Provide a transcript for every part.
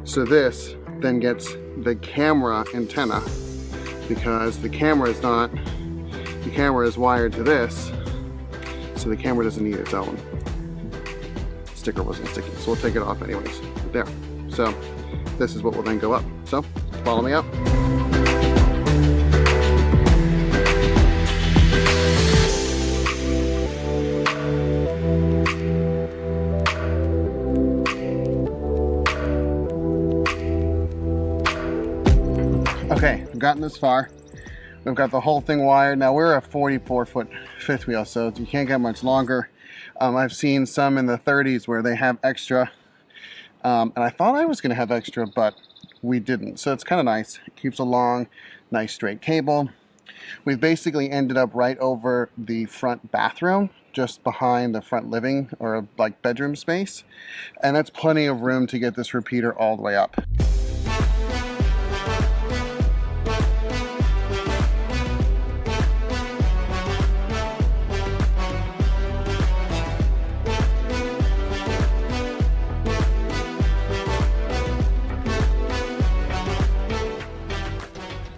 So this then gets the camera antenna, because the camera is wired to this, so the camera doesn't need its own. Sticker wasn't sticking, so we'll take it off anyways. There. So this is what will then go up. So follow me up. Okay, I've gotten this far. We've got the whole thing wired. Now we're a 44-foot fifth wheel, so you can't get much longer. I've seen some in the 30s where they have extra, and I thought I was going to have extra, but we didn't. So it's kind of nice. It keeps a long, nice straight cable. We've basically ended up right over the front bathroom, just behind the front living or like bedroom space, and that's plenty of room to get this repeater all the way up.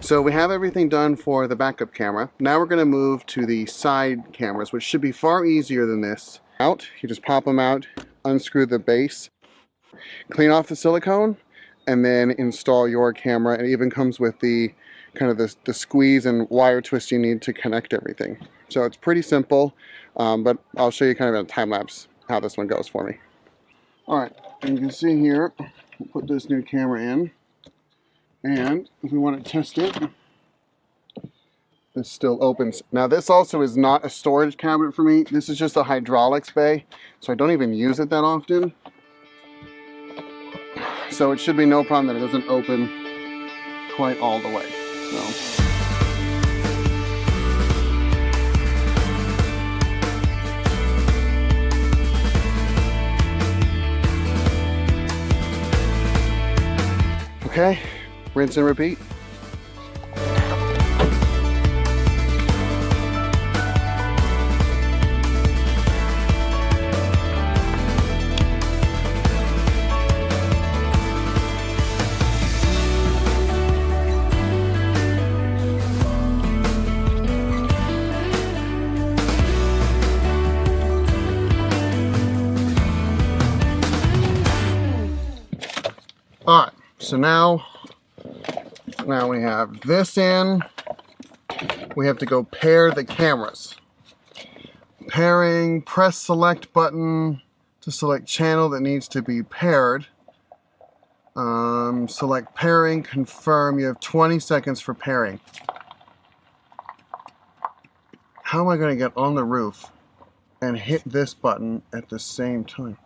So we have everything done for the backup camera. Now we're going to move to the side cameras, which should be far easier than this. You just pop them out, unscrew the base, clean off the silicone, and then install your camera. It even comes with the kind of the squeeze and wire twist you need to connect everything. So it's pretty simple, but I'll show you kind of in a time lapse how this one goes for me. All right, and you can see here, we'll put this new camera in. And if we want to test it, this still opens. Now this also is not a storage cabinet for me. This is just a hydraulics bay, so I don't even use it that often. So it should be no problem that it doesn't open quite all the way. So. Okay. Rinse and repeat. All right, so now we have this in. We have to go pair the cameras. Pairing, press select button to select channel that needs to be paired. Select pairing, confirm. You have 20 seconds for pairing. How am I going to get on the roof and hit this button at the same time?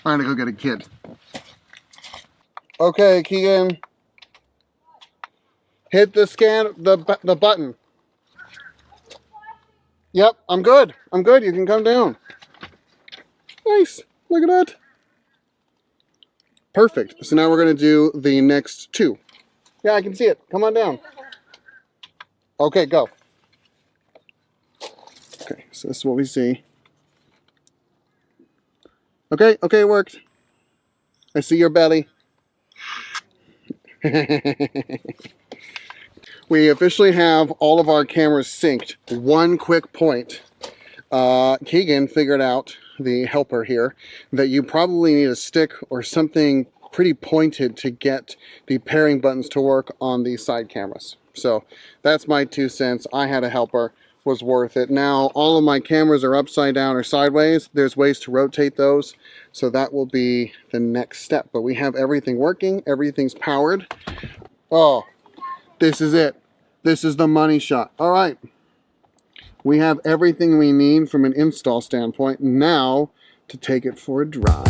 I'm gonna go get a kid. Okay, Keegan. Hit the the button. Yep, I'm good. I'm good. You can come down. Nice. Look at that. Perfect. So now we're gonna do the next two. Yeah, I can see it. Come on down. Okay, go. Okay, so this is what we see. Okay, okay, it worked. I see your belly. We officially have all of our cameras synced. One quick point. Keegan figured out, the helper here, that you probably need a stick or something pretty pointed to get the pairing buttons to work on these side cameras. So that's my 2 cents. I had a helper. Was worth it. Now all of my cameras are upside down or sideways. There's ways to rotate those, so that will be the next step. But we have everything working. Everything's powered. Oh, this is it. This is the money shot. All right, we have everything we need from an install standpoint. Now to take it for a drive.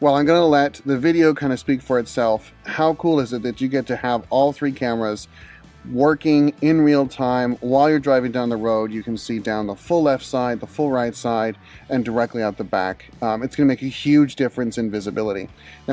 Well, I'm going to let the video kind of speak for itself. How cool is it that you get to have all 3 cameras working in real time while you're driving down the road? You can see down the full left side, the full right side, and directly out the back. It's going to make a huge difference in visibility. Now,